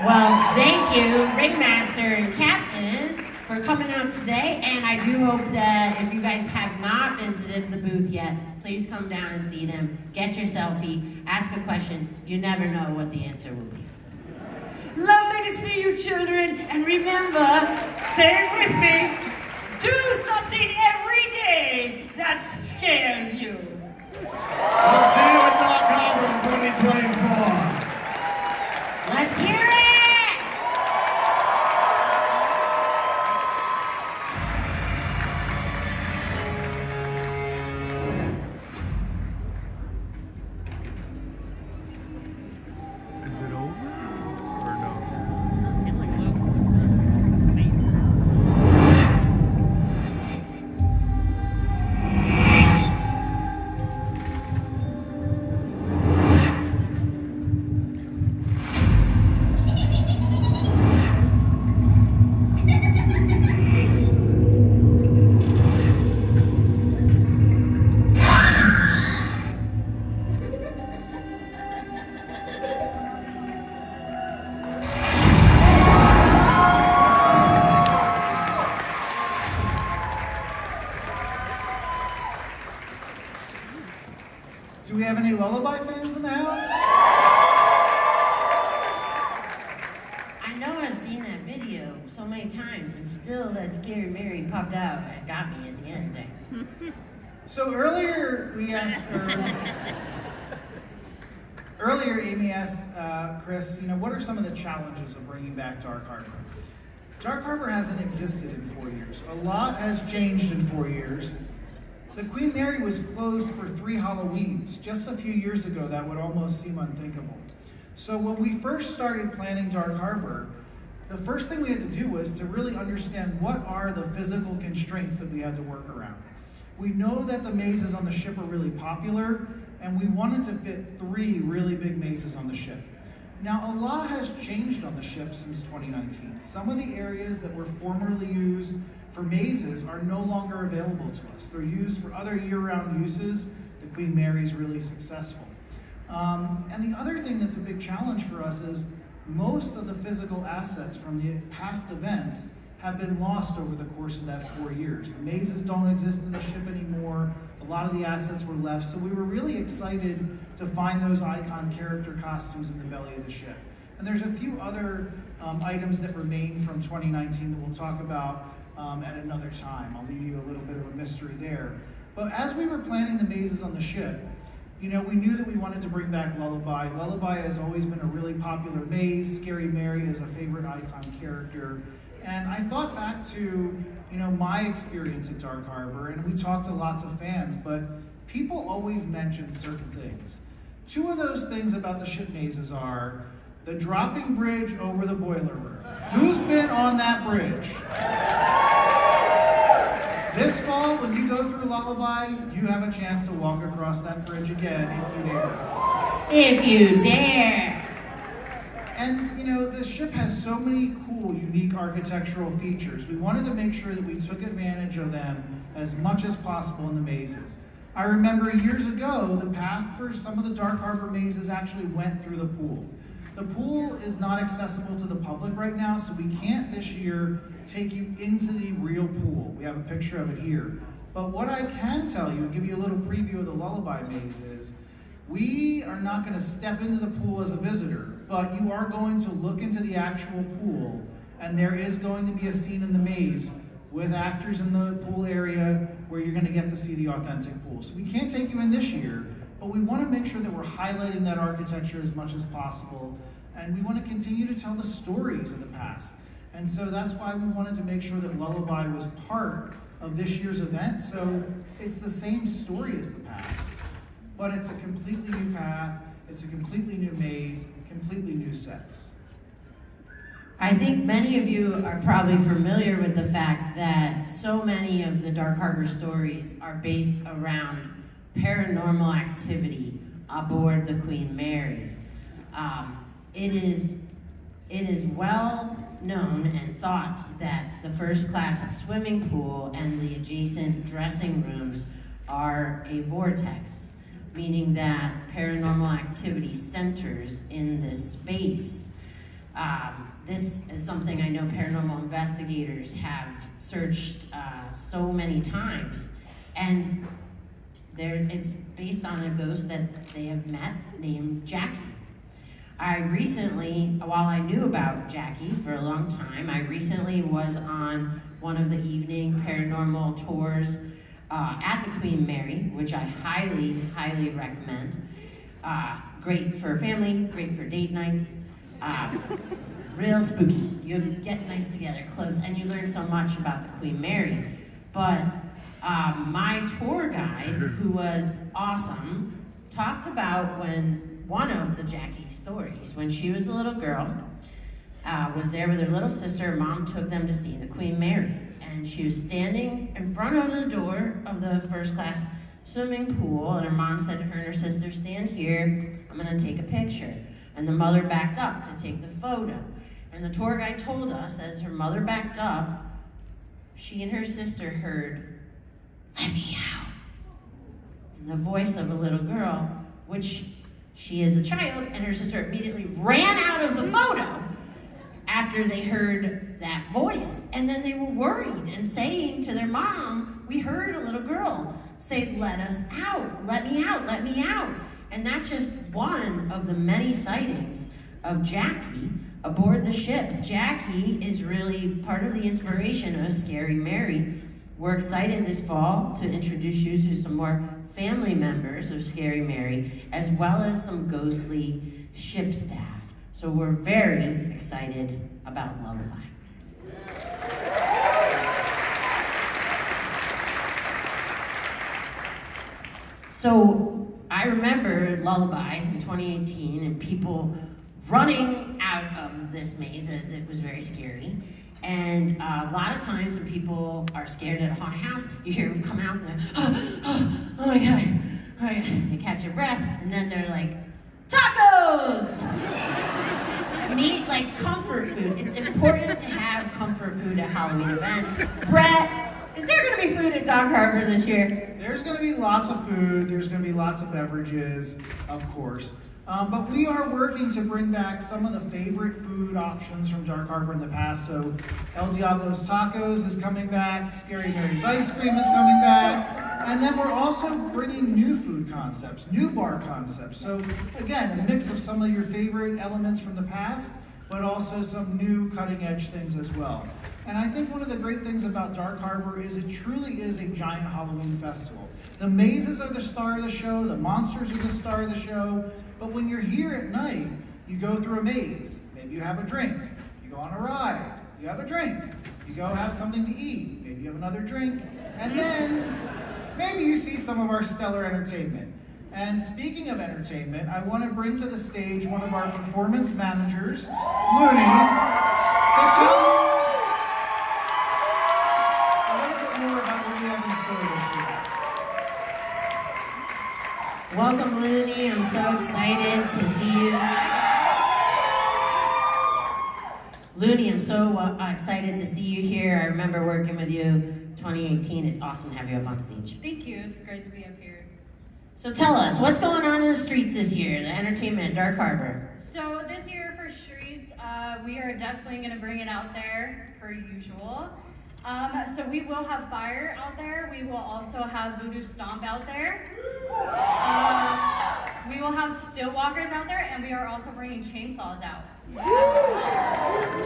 C: Well, thank you, Ringmaster and Captain, for coming out today. And I do hope that if you guys have not visited the booth yet, please come down and see them. Get your selfie, ask a question. You never know what the answer will be.
H: Lovely to see you, children. And remember, say it with me, do something every day that scares you.
I: We'll see you at Dark Harbor in 2024.
C: Let's hear it!
A: Is it over or no?
D: Do we have any Lullaby fans in the house?
C: I know I've seen that video so many times, and still that Scary Mary popped out and got me at the end there.
D: So earlier we asked, earlier Amy asked Chris, what are some of the challenges of bringing back Dark Harbor? Dark Harbor hasn't existed in 4 years. A lot has changed in 4 years. The Queen Mary was closed for 3 Halloweens. Just a few years ago, that would almost seem unthinkable. So when we first started planning Dark Harbor, the first thing we had to do was to really understand what are the physical constraints that we had to work around. We know that the mazes on the ship are really popular, and we wanted to fit 3 really big mazes on the ship. Now, a lot has changed on the ship since 2019. Some of the areas that were formerly used for mazes are no longer available to us. They're used for other year-round uses. The Queen Mary is really successful. And the other thing that's a big challenge for us is most of the physical assets from the past events have been lost over the course of that 4 years. The mazes don't exist in the ship anymore. A lot of the assets were left, so we were really excited to find those icon character costumes in the belly of the ship. And there's a few other items that remain from 2019 that we'll talk about at another time. I'll leave you a little bit of a mystery there. But as we were planning the mazes on the ship, we knew that we wanted to bring back Lullaby. Lullaby has always been a really popular maze. Scary Mary is a favorite icon character. And I thought back to, my experience at Dark Harbor, and we talked to lots of fans, but people always mention certain things. 2 of those things about the ship mazes are the dropping bridge over the boiler room. Who's been on that bridge? This fall, when you go through Lullaby, you have a chance to walk across that bridge again if you dare.
C: If you dare.
D: And the ship has so many cool, unique architectural features. We wanted to make sure that we took advantage of them as much as possible in the mazes. I remember years ago, the path for some of the Dark Harbor mazes actually went through the pool. The pool is not accessible to the public right now, so we can't this year take you into the real pool. We have a picture of it here. But what I can tell you, and give you a little preview of the Lullaby maze is, we are not going to step into the pool as a visitor, but you are going to look into the actual pool, and there is going to be a scene in the maze with actors in the pool area where you're going to get to see the authentic pool. So we can't take you in this year, but we want to make sure that we're highlighting that architecture as much as possible, and we want to continue to tell the stories of the past. And so that's why we wanted to make sure that Lullaby was part of this year's event. So it's the same story as the past, but it's a completely new path, it's a completely new maze, completely new sets.
C: I think many of you are probably familiar with the fact that so many of the Dark Harbor stories are based around paranormal activity aboard the Queen Mary. It is well known and thought that the first class swimming pool and the adjacent dressing rooms are a vortex, meaning that paranormal activity centers in this space. This is something I know paranormal investigators have searched so many times, and it's based on a ghost that they have met named Jackie. While I knew about Jackie for a long time, I recently was on one of the evening paranormal tours at the Queen Mary, which I highly, highly recommend. Great for family, great for date nights. Real spooky. You get nice together, close, and you learn so much about the Queen Mary. But my tour guide, who was awesome, talked about when one of the Jackie stories, when she was a little girl, was there with her little sister. Mom took them to see the Queen Mary, and she was standing in front of the door of the first class swimming pool, and her mom said to her and her sister, "Stand here, I'm gonna take a picture." And the mother backed up to take the photo. And the tour guide told us, as her mother backed up, she and her sister heard, "Let me out." In the voice of a little girl, which she is a child, and her sister immediately ran out of the photo after they heard that voice. And then they were worried and saying to their mom, "We heard a little girl say, 'Let us out, let me out, let me out.'" And that's just one of the many sightings of Jackie aboard the ship. Jackie is really part of the inspiration of Scary Mary. We're excited this fall to introduce you to some more family members of Scary Mary, as well as some ghostly ship staff. So we're very excited about Lullaby. So I remember Lullaby in 2018 and people running out of this maze as it was very scary. And a lot of times when people are scared at a haunted house, you hear them come out and they're, oh my God, all right, you catch your breath, and then they're like, tacos! Meat, like comfort food. It's important to have comfort food at Halloween events. Brett, is there gonna be food at Dark Harbor this year?
D: There's going to be lots of food, there's going to be lots of beverages, of course. But we are working to bring back some of the favorite food options from Dark Harbor in the past. So El Diablo's Tacos is coming back, Scary Mary's Ice Cream is coming back, and then we're also bringing new food concepts, new bar concepts. So again, a mix of some of your favorite elements from the past, but also some new cutting edge things as well. And I think one of the great things about Dark Harbor is it truly is a giant Halloween festival. The mazes are the star of the show, the monsters are the star of the show, but when you're here at night, you go through a maze, maybe you have a drink, you go on a ride, you have a drink, you go have something to eat, maybe you have another drink, and then maybe you see some of our stellar entertainment. And speaking of entertainment, I want to bring to the stage one of our performance managers, Looney, to tell you a little bit more about what we have in store this year.
C: Welcome, Looney. I'm so excited to see you. Looney, I'm so excited to see you here. I remember working with you 2018. It's awesome to have you up on stage.
J: Thank you. It's great to be up here.
C: So tell us, what's going on in the streets this year, the entertainment at Dark Harbor?
J: So this year for streets, we are definitely going to bring it out there, per usual. So we will have fire out there. We will also have Voodoo Stomp out there. We will have still walkers out there, and we are also bringing chainsaws out.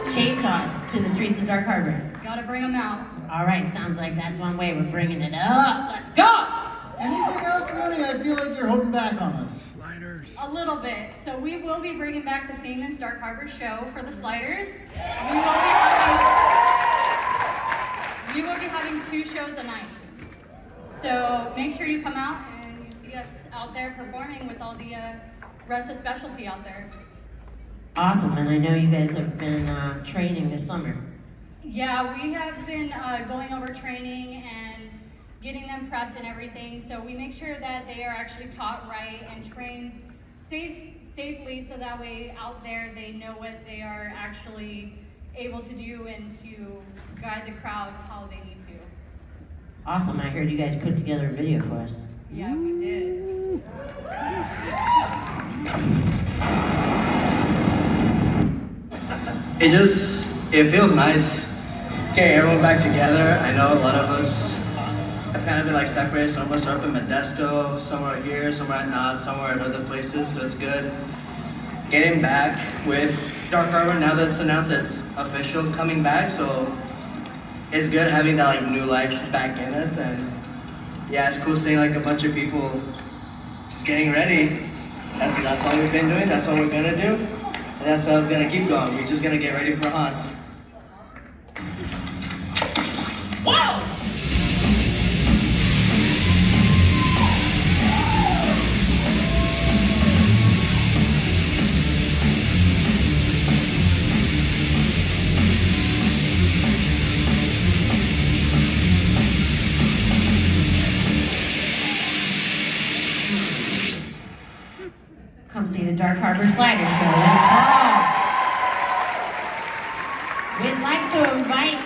C: Chainsaws to the streets of Dark Harbor.
J: Gotta bring them out.
C: All right, sounds like that's one way. We're bringing it up. Let's go!
D: Anything else, Looney? I feel like you're holding back on us.
A: Sliders.
J: A little bit. So we will be bringing back the famous Dark Harbor show for the sliders. We will be having 2 shows a night. So make sure you come out and you see us out there performing with all the rest of specialty out there.
C: Awesome, and I know you guys have been training this summer.
J: Yeah, we have been going over training and getting them prepped and everything. So we make sure that they are actually taught right and trained safely, so that way out there they know what they are actually able to do and to guide the crowd how they need to.
C: Awesome, I heard you guys put together a video for us.
J: Yeah, we did.
K: It feels nice getting everyone back together. I know a lot of us have kind of been like separated. Some of us are up in Modesto, some are here, some are not, some are at other places, so it's good getting back with Dark Harbor now that it's announced that it's official coming back. So it's good having that like new life back in us, and yeah, it's cool seeing like a bunch of people just getting ready. That's all we've been doing, that's all we're gonna do, and that's how it's gonna keep going. We're just gonna get ready for haunts.
C: Wow! Come see the Dark Harbor Slider Show. Let's go! We'd like to invite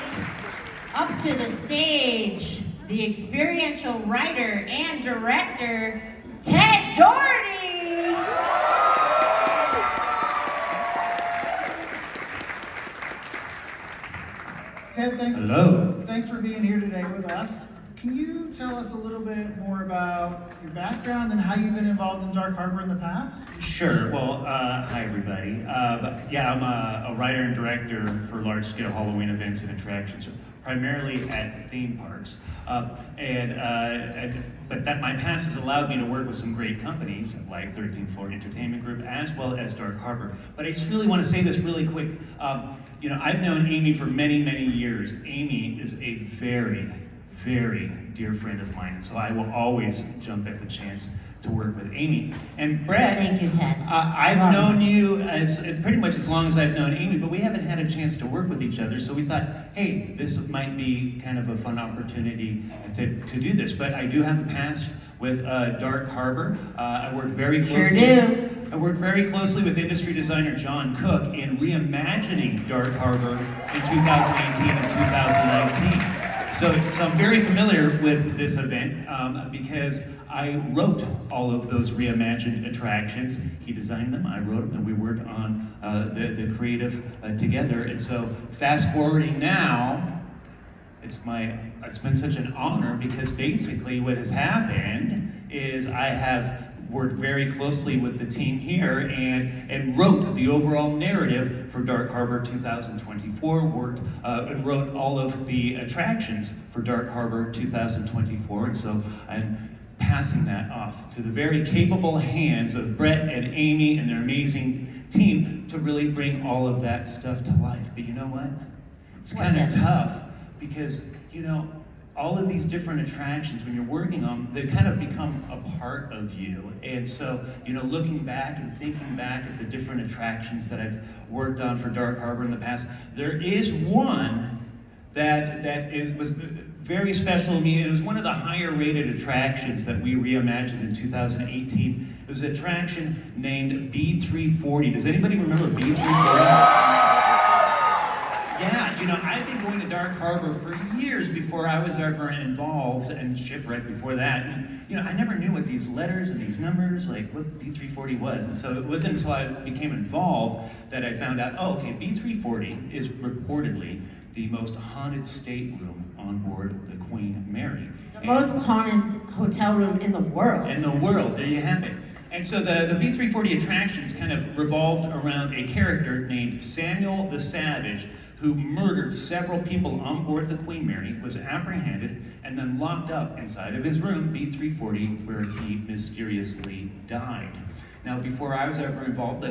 C: up to the stage the experiential writer and director, Ted Doherty!
D: Ted, thanks.
L: Hello.
D: Thanks for being here today with us. Can you tell us a little bit more about your background and how you've been involved in Dark Harbor in the past?
L: Sure. Well, hi everybody. Yeah, I'm a writer and director for large-scale Halloween events and attractions, primarily at theme parks. But that my past has allowed me to work with some great companies like 13th Floor Entertainment Group as well as Dark Harbor. But I just really want to say this really quick. You know, I've known Amy for many, many years. Amy is a very, very dear friend of mine, and so I will always jump at the chance to work with Amy. And Brett,
C: Thank you, Ted.
L: I've known you as pretty much as long as I've known Amy, but we haven't had a chance to work with each other, so we thought, hey, this might be kind of a fun opportunity to do this. But I do have a past with Dark Harbor. I worked very closely.
C: Sure do.
L: I worked very closely with industry designer John Cook in reimagining Dark Harbor in 2018 and 2019. So I'm very familiar with this event because I wrote all of those reimagined attractions. He designed them, I wrote them, and we worked on the creative together. And so fast forwarding now, it's been such an honor because basically what has happened is I have worked very closely with the team here and wrote the overall narrative for Dark Harbor 2024, and wrote all of the attractions for Dark Harbor 2024, and so I'm passing that off to the very capable hands of Brett and Amy and their amazing team to really bring all of that stuff to life. But you know what? It's kind of tough because, you know, all of these different attractions, when you're working on them, they kind of become a part of you. And so, you know, looking back and thinking back at the different attractions that I've worked on for Dark Harbor in the past, there is one that it was very special to me. It was one of the higher rated attractions that we reimagined in 2018. It was an attraction named B340. Does anybody remember B340? Yeah, you know, I've been going to Dark Harbor for years before I was ever involved, and Shipwreck before that. And, you know, I never knew what these letters and these numbers, like what B340 was. And so it wasn't until I became involved that I found out, oh, okay, B340 is reportedly the most haunted stateroom on board the Queen Mary.
C: The most haunted hotel room in the world.
L: In the world, there you have it. And so the B340 attractions kind of revolved around a character named Samuel the Savage, who murdered several people on board the Queen Mary, was apprehended, and then locked up inside of his room, B340, where he mysteriously died. Now, before I was ever involved, the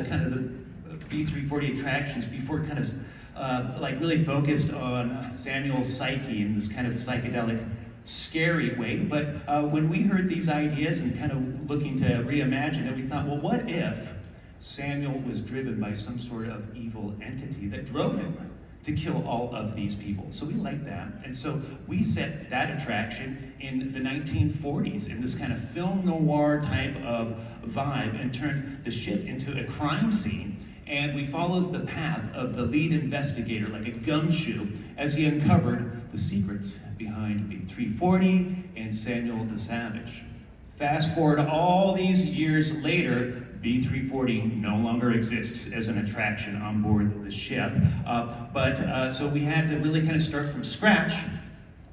L: B340 attractions, before kind of like really focused on Samuel's psyche in this kind of psychedelic, scary way. But when we heard these ideas and kind of looking to reimagine it, we thought, well, what if Samuel was driven by some sort of evil entity that drove him to kill all of these people? So we liked that. And so we set that attraction in the 1940s in this kind of film noir type of vibe and turned the ship into a crime scene. And we followed the path of the lead investigator like a gumshoe as he uncovered the secrets behind B340 and Samuel the Savage. Fast forward all these years later, B340 no longer exists as an attraction on board the ship. So we had to really kind of start from scratch,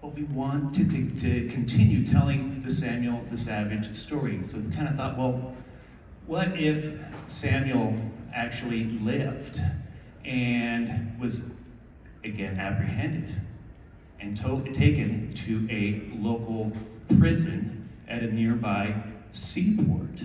L: but we wanted to continue telling the Samuel the Savage story. So we kind of thought, well, what if Samuel actually lived and was, again, apprehended and taken to a local prison at a nearby seaport?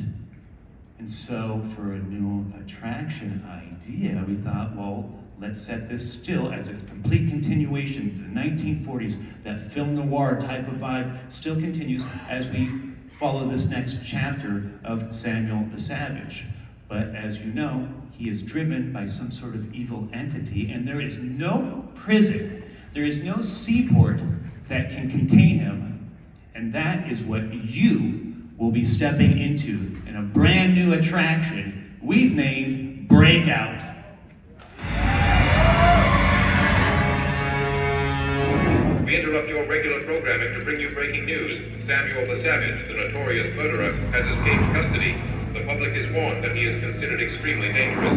L: And so for a new attraction idea, we thought, well, let's set this still as a complete continuation. The 1940s, that film noir type of vibe still continues as we follow this next chapter of Samuel the Savage. But as you know, he is driven by some sort of evil entity, and there is no prison, there is no seaport that can contain him, and that is what you will be stepping into in a brand new attraction we've named Breakout.
M: We interrupt your regular programming to bring you breaking news. Samuel the Savage, the notorious murderer, has escaped custody. The public is warned that he is considered extremely dangerous.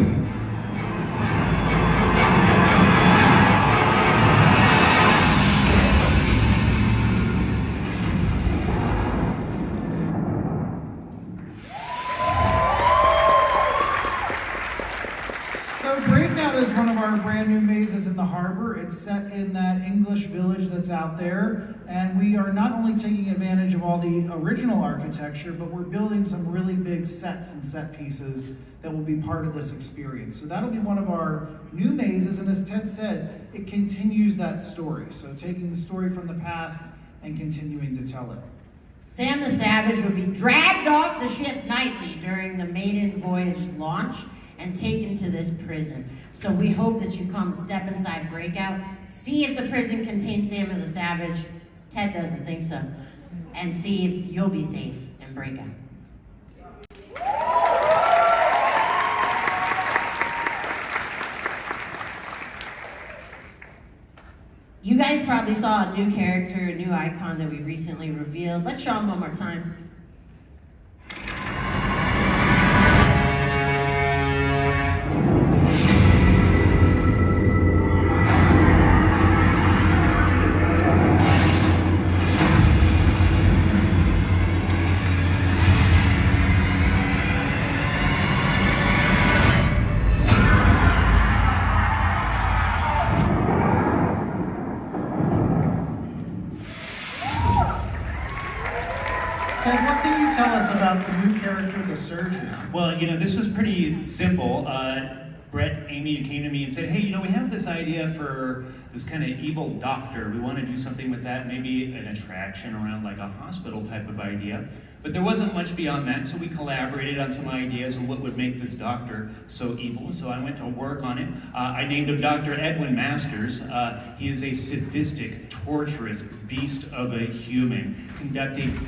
D: So Breakout is one of our brand new mazes in the harbor. It's set in that English village that's out there, and we are not only taking advantage of all the original architecture, but we're building some really big sets and set pieces that will be part of this experience. So that'll be one of our new mazes, and as Ted said, it continues that story. So taking the story from the past and continuing to tell it.
C: Sam the Savage would be dragged off the ship nightly during the maiden voyage launch and taken to this prison. So we hope that you come step inside Breakout, see if the prison contains Samuel the Savage. Ted doesn't think so. And see if you'll be safe in Breakout. You guys probably saw a new character, a new icon that we recently revealed. Let's show them one more time.
D: Ted, what can you tell us about the new character, the surgeon?
L: Well, this was pretty simple. Brett, Amy, you came to me and said, hey, we have this idea for this kind of evil doctor. We want to do something with that, maybe an attraction around like a hospital type of idea. But there wasn't much beyond that, so we collaborated on some ideas on what would make this doctor so evil. So I went to work on it. I named him Dr. Edwin Masters. He is a sadistic, torturous beast of a human, conducting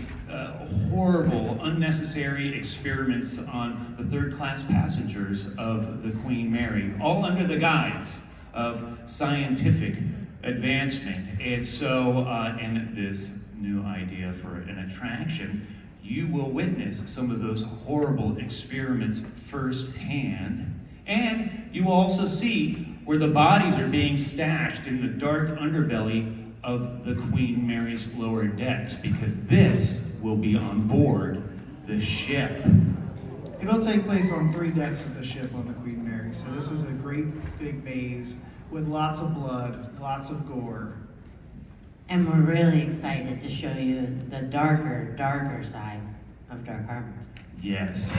L: horrible, unnecessary experiments on the third-class passengers of the Queen Mary, all under the guise of scientific advancement. And so, in this new idea for an attraction, you will witness some of those horrible experiments firsthand, and you will also see where the bodies are being stashed in the dark underbelly of the Queen Mary's lower decks, because this will be on board the ship.
D: It'll take place on 3 decks of the ship on the Queen Mary. So this is a great big maze with lots of blood, lots of gore.
C: And we're really excited to show you the darker side of Dark Harbor.
L: Yes.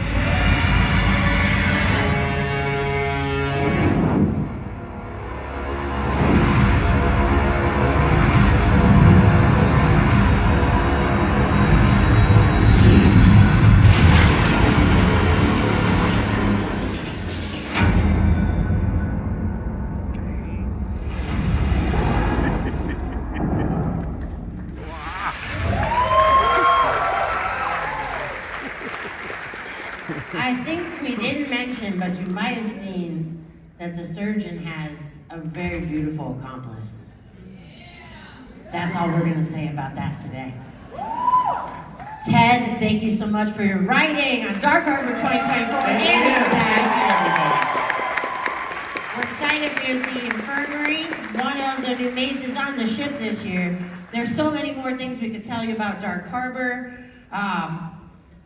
C: I think we didn't mention, but you might have seen that the surgeon has a very beautiful accomplice. That's all we're gonna say about that today. Ted, thank you so much for your writing on Dark Harbor 2024 and your passion. We're excited for you to see Infirmary, one of the new mazes on the ship this year. There's so many more things we could tell you about Dark Harbor.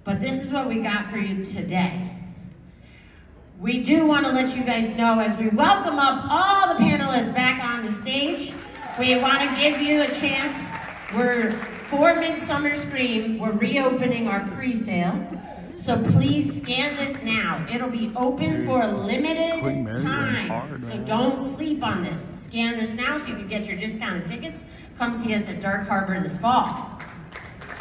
C: But this is what we got for you today. We do want to let you guys know as we welcome up all the panelists back on the stage, we want to give you a chance. For Midsummer Scream, we're reopening our pre-sale. So please scan this now. It'll be open for a limited time. So don't sleep on this. Scan this now so you can get your discounted tickets. Come see us at Dark Harbor this fall.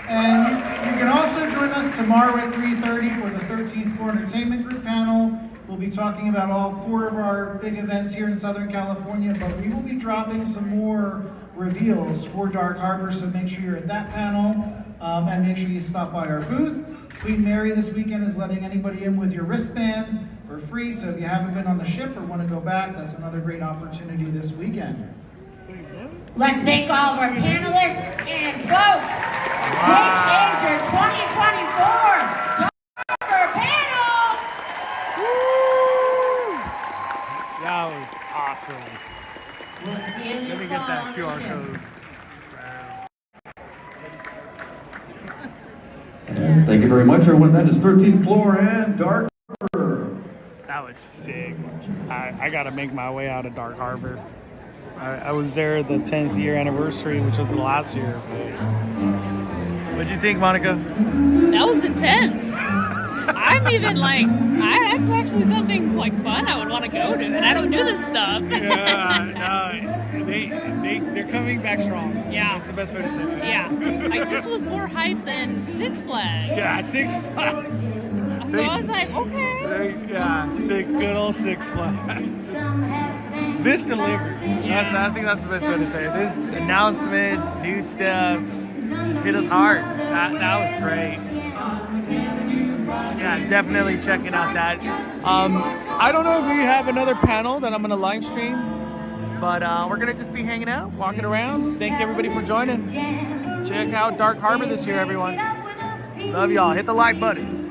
D: And you can also join us tomorrow at 3:30 for the 13th Floor Entertainment Group panel. We'll be talking about all 4 of our big events here in Southern California, but we will be dropping some more reveals for Dark Harbor, so make sure you're at that panel, and make sure you stop by our booth. Queen Mary this weekend is letting anybody in with your wristband for free, so if you haven't been on the ship or want to go back, that's another great opportunity this weekend.
C: Let's thank all of our panelists and folks. This is your 2024 Dark Harbor panel.
A: Woo! That was awesome.
C: We'll see you this
A: Let me
C: fall
A: get that
C: on the
A: QR
C: ship.
A: code.
N: And thank you very much, everyone. That is 13th Floor and Dark Harbor.
A: That was sick. I got to make my way out of Dark Harbor. I was there the 10th year anniversary, which was the last year. What'd you think, Monica?
O: That was intense. I'm even like, that's actually something like fun I would want to go to, and I don't do this stuff.
A: Yeah, no, they're coming back strong.
O: Yeah.
A: That's the best way to say it.
O: Yeah. Like, this was more hype than Six Flags.
A: Yeah, Six Flags.
O: So I was like, okay.
A: Yeah, good old Six Flags. This delivered. I think that's the best way to say it. This announcements, new stuff, just hit us hard. That was great. Yeah, definitely checking out that. I don't know if we have another panel that I'm gonna live stream, but we're gonna just be hanging out, walking around. Thank you everybody for joining. Check out Dark Harbor this year, everyone. Love y'all. Hit the like button.